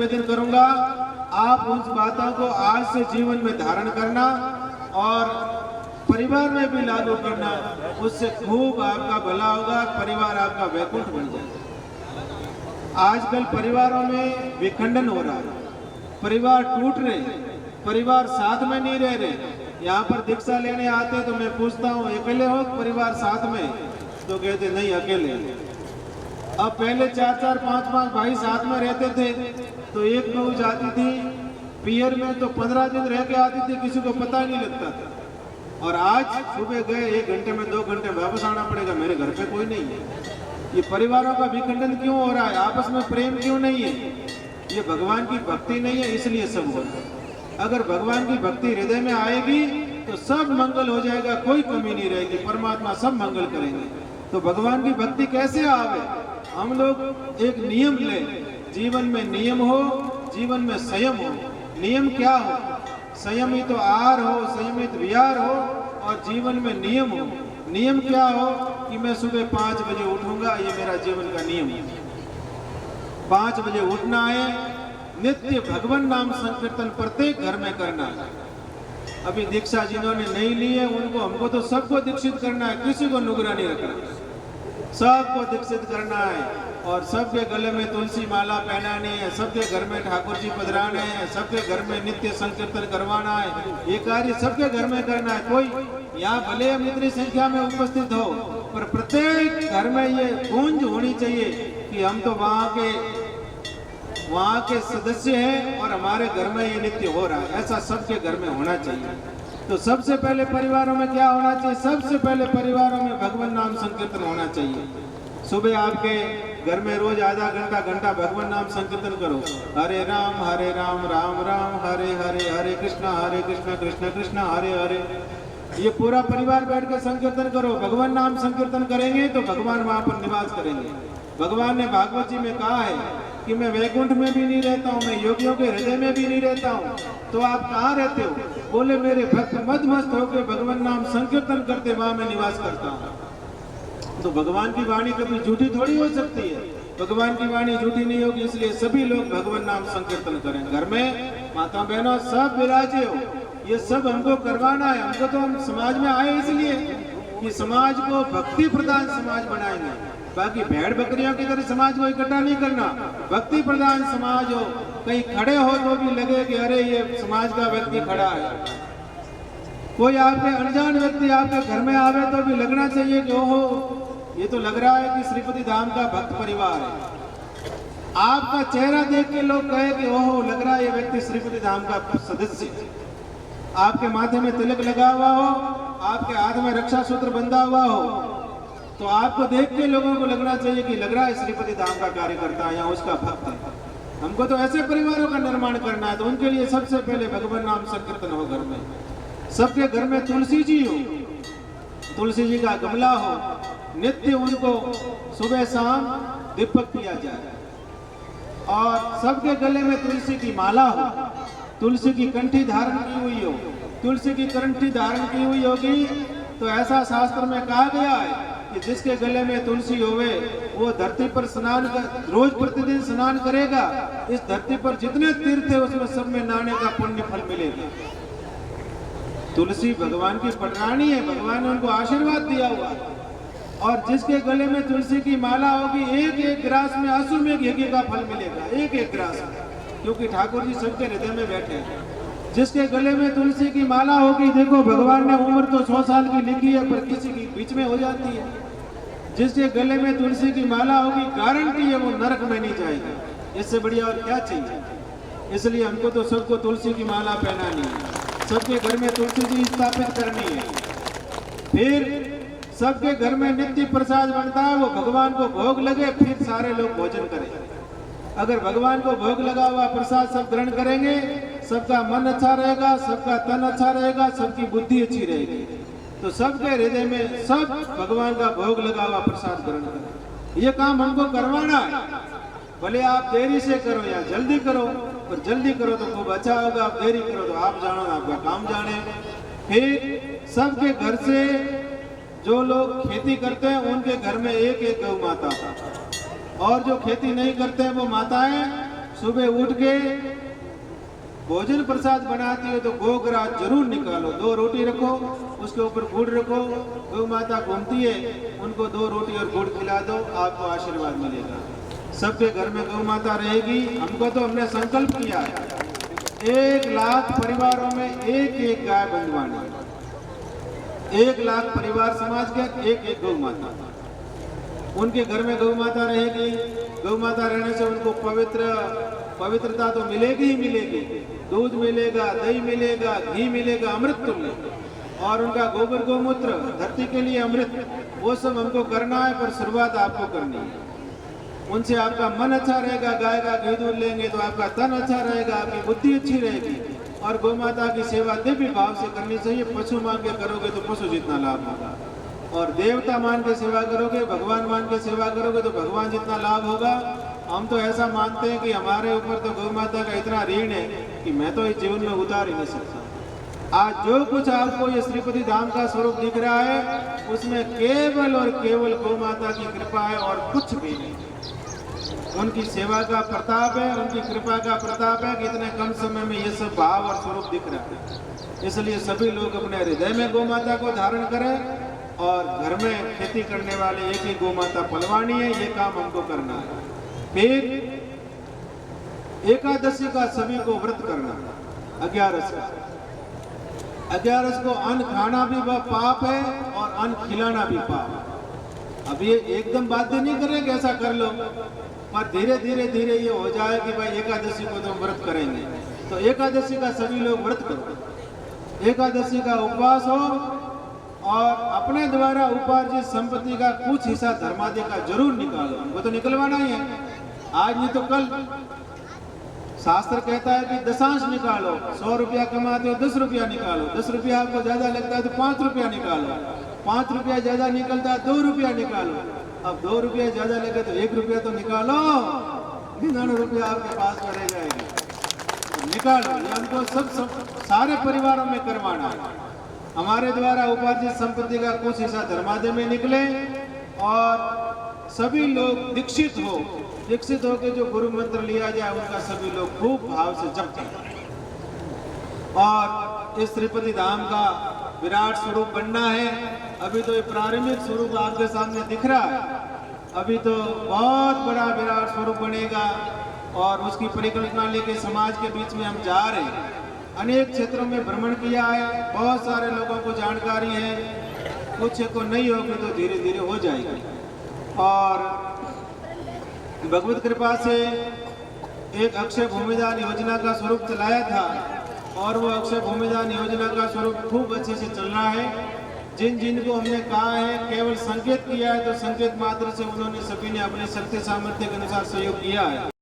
निवेदन करूंगा, आप उन बातों को आज से जीवन में धारण करना और परिवार में भी लागू करना। उससे खूब आपका भला होगा, परिवार आपका वैकुंठ बन जाएगा। आजकल परिवारों में विखंडन हो रहा है, परिवार टूट रहे, परिवार साथ में नहीं रह रहे। यहाँ पर दीक्षा लेने आते तो मैं पूछता हूँ, अकेले हो परिवार साथ में? तो कहते नहीं अकेले। अब पहले 4-4, 5-5 भाई साथ में रहते थे, तो एक बहू जाती थी पियर में तो 15 दिन रह के आती थी, किसी को पता ही नहीं लगता था। और आज सुबह गए 1 घंटे में 2 घंटे वापस आना पड़ेगा, मेरे घर पे कोई नहीं है। ये परिवारों का विखंडन क्यों हो रहा है? आपस में प्रेम क्यों नहीं है? ये भगवान की भक्ति नहीं है, इसलिए सब हो रहा है। अगर भगवान की भक्ति हृदय में आएगी तो सब मंगल हो जाएगा, कोई कमी नहीं रहेगी, परमात्मा सब मंगल करेंगे। तो भगवान की भक्ति कैसे आवे? हम लोग एक नियम ले, जीवन में नियम हो, जीवन में संयम हो। नियम क्या हो? संयमित तो आहार हो, संयमित विहार हो, और जीवन में नियम हो। नियम क्या हो कि मैं सुबह 5 बजे उठूंगा, ये मेरा जीवन का नियम है। 5 बजे उठना है, नित्य भगवान नाम संकीर्तन प्रत्येक घर में करना है। अभी दीक्षा जिन्होंने नहीं ली है उनको, हमको तो सबको दीक्षित करना है, किसी को नुगरा नहीं रखना, सबको दीक्षित करना है। और सबके गले में तुलसी माला पहनानी है, सबके घर में ठाकुर जी पधराने हैं, सबके घर में नित्य संकीर्तन करवाना है। ये कार्य सबके घर में करना है। कोई यहाँ भले हम इतनी संख्या में उपस्थित हो, पर प्रत्येक घर में ये गूंज होनी चाहिए कि हम तो वहाँ के सदस्य हैं और हमारे घर में ये नित्य हो रहा है। ऐसा सबके घर में होना चाहिए। तो सबसे पहले परिवारों में क्या होना चाहिए? सबसे पहले परिवारों में भगवान नाम संकीर्तन होना चाहिए। सुबह आपके घर में रोज आधा घंटा भगवान नाम संकीर्तन करो। हरे राम राम राम हरे हरे, हरे कृष्ण कृष्ण कृष्ण हरे हरे। ये पूरा परिवार बैठ के संकीर्तन करो। भगवान नाम संकीर्तन करेंगे तो भगवान वहाँ पर निवास करेंगे। भगवान ने भागवत जी में कहा है कि मैं वैकुंठ में भी नहीं रहता हूँ, मैं योगियों के हृदय में भी नहीं रहता हूँ। तो आप कहाँ रहते हो? बोले मेरे भक्त मदमस्त होकर भगवान नाम संकीर्तन करते वहां मैं निवास करता हूँ। तो भगवान की वाणी कभी झूठी थोड़ी हो सकती है। भगवान की वाणी झूठी नहीं होगी, इसलिए सभी लोग भगवान नाम संकीर्तन करें। घर में माता बहनों सब विराजे हो, ये सब हमको करवाना है। हमको तो हम समाज में आए इसलिए कि समाज को भक्ति प्रधान समाज बनाएंगे। बाकी भेड़ बकरियों की तरह समाज को इकट्ठा नहीं करना। भक्ति प्रधान समाज हो, कहीं खड़े हो तो भी लगे कि अरे ये समाज का व्यक्ति खड़ा है। कोई आपके अनजान व्यक्ति आपके घर में आवे तो भी लगना चाहिए कि ओहो ये तो लग रहा है कि श्रीपति धाम का भक्त परिवार है। आपका चेहरा देख के लोग कहे कि ओहो लग रहा है ये व्यक्ति श्रीपति धाम का सदस्य है। आपके माथे में तिलक लगा हुआ हो, आपके हाथ में रक्षा सूत्र बंधा हुआ हो, तो आपको देख के लोगों को लगना चाहिए कि लग रहा है श्रीपति धाम का कार्यकर्ता है या उसका भक्त है। हमको तो ऐसे परिवारों का निर्माण करना है। तो उनके लिए सबसे पहले भगवान नाम संकीर्तन हो। घर में सबके घर में तुलसी जी हो, तुलसी जी का गमला हो, नित्य उनको सुबह शाम दीपक किया जाए। और सबके गले में तुलसी की माला हो, तुलसी की कंठी धारण की हुई हो। तुलसी की कंठी धारण की हुई होगी तो ऐसा शास्त्र में कहा गया है कि जिसके गले में तुलसी होवे वो धरती पर स्नान कर रोज प्रतिदिन स्नान करेगा। इस धरती पर जितने तीर्थ है उसमें सब में नहाने का पुण्य फल मिलेगा। तुलसी भगवान की पटरानी है, भगवान ने उनको आशीर्वाद दिया हुआ। और जिसके गले में तुलसी की माला होगी, एक एक ग्रास में अश्वमेघ यज्ञ का फल मिलेगा, एक एक ग्रास में, क्योंकि ठाकुर जी सबके हृदय में बैठे हैं। जिसके गले में तुलसी की माला होगी, देखो भगवान ने उम्र तो 100 साल की लिखी है पर किसी की बीच में हो जाती है। जिसके गले में तुलसी की माला होगी गारंटी है वो नरक में नहीं जाएगा। इससे बढ़िया और क्या चाहिए। इसलिए हमको तो सबको तुलसी की माला पहनानी है, सबके घर में तुलसी जी स्थापित करनी है। फिर सबके घर में नित्य प्रसाद बनता है, वो भगवान को भोग लगे, फिर सारे लोग भोजन करें। अगर भगवान को भोग लगा हुआ प्रसाद सब ग्रहण करेंगे, सबका मन अच्छा रहेगा, सबका तन अच्छा रहेगा, सबकी बुद्धि अच्छी रहेगी। तो सबके हृदय में सब भगवान का भोग लगा हुआ प्रसाद ग्रहण करें। ये काम हमको करवाना है। भले आप देरी से करो या जल्दी करो, पर जल्दी करो तो खूब अच्छा होगा, आप देरी करो तो आप जानो आपका काम जाने। फिर सबके घर से जो लोग खेती करते हैं उनके घर में एक एक गौ माता, और जो खेती नहीं करते हैं वो माताएं सुबह उठ के भोजन प्रसाद बनाती हो तो गोग्रा जरूर निकालो, 2 रोटी रखो, उसके ऊपर गुड़ रखो, गौ माता घूमती है, उनको 2 रोटी और गुड़ खिला दो, आपको आशीर्वाद मिलेगा। सबके घर में गौ माता रहेगी। हमको तो हमने संकल्प किया है 1 लाख परिवारों में एक गाय बंधवानी, 1 लाख परिवार समाज के एक गौ माता, उनके घर में गौ माता रहेगी। गौ माता रहने से उनको पवित्रता तो मिलेगी ही मिलेगी, दूध मिलेगा, दही मिलेगा, घी मिलेगा, अमृत तुल्य, और उनका गोबर गोमूत्र धरती के लिए अमृत, वो सब हमको करना है, पर शुरुआत आपको करनी है। उनसे आपका मन अच्छा रहेगा, गाय का घी दूध लेंगे तो आपका तन अच्छा रहेगा, आपकी बुद्धि अच्छी रहेगी, और गौ माता की सेवा दिव्य भाव से करनी चाहिए। पशु मान के करोगे तो पशु जितना लाभ होगा, और देवता मान के सेवा करोगे, भगवान मान के सेवा करोगे तो भगवान जितना लाभ होगा। हम तो ऐसा मानते हैं कि हमारे ऊपर तो गौ माता का इतना ऋण है कि मैं तो इस जीवन में उतार ही नहीं सकता। आज जो कुछ आपको ये श्रीपति धाम का स्वरूप दिख रहा है, उसमें केवल और केवल गौ माता की कृपा है और कुछ भी नहीं। उनकी सेवा का प्रताप है, उनकी कृपा का प्रताप है कि इतने कम समय में ये सब भाव और स्वरूप दिख रहा है। इसलिए सभी लोग अपने हृदय में गौ माता को धारण करें, और घर में खेती करने वाले एक ही गौ माता पलवानी है, ये काम हमको करना है। फिर एकादशी का सभी को व्रत करना, 11 को अन्न खाना भी पाप है और अन्न खिलाना भी पाप है। अब ये एकदम बाध्य नहीं करेंगे ऐसा कर लो, पर धीरे धीरे ये हो जाए कि भाई एकादशी को तो व्रत करेंगे, तो एकादशी का सभी लोग व्रत करो, एकादशी का उपवास हो, और अपने द्वारा उपार्जित संपत्ति का कुछ हिस्सा धर्मादि का जरूर निकालो। वो तो निकलवाना ही है, आज नहीं तो कल। शास्त्र कहता है कि दशांश निकालो, 100 रुपया कमाते हो 10 रुपया निकालो, 10 रुपया आपको ज्यादा लगता है तो 5 रुपया निकालो, 5 रुपया ज्यादा निकलता है 2 रुपया निकालो, अब 2 रुपया ज्यादा लगे तो 1 रुपया तो निकालो, 99 रुपया आपके पास में रह जाएगा, तो निकालो। ये हमको सब सारे परिवारों में करवाना है। हमारे द्वारा उपार्जित संपत्ति का कुछ हिस्सा धर्मादय में निकले, और सभी लोग दीक्षित होकर जो गुरु मंत्र लिया जाए उनका सभी लोग खूब भाव से जप करें। और इस श्रीपति धाम का विराट स्वरूप बनना है। अभी तो ये प्रारंभिक स्वरूप आपके सामने दिख रहा है, अभी तो बहुत बड़ा विराट स्वरूप बनेगा, और उसकी परिकल्पना लेके समाज के बीच में हम जा रहे हैं। अनेक क्षेत्रों में भ्रमण किया है, बहुत सारे लोगों को जानकारी है, कुछ को नहीं होगी तो धीरे धीरे हो जाएगी। और भगवत कृपा से एक अक्षय भूमिदान योजना का स्वरूप चलाया था, और वो अक्षय भूमिदान योजना का स्वरूप खूब अच्छे से चल रहा है। जिन को हमने कहा है, केवल संकेत किया है, तो संकेत मात्र से उन्होंने सभी ने अपने शक्ति सामर्थ्य के अनुसार सहयोग किया है।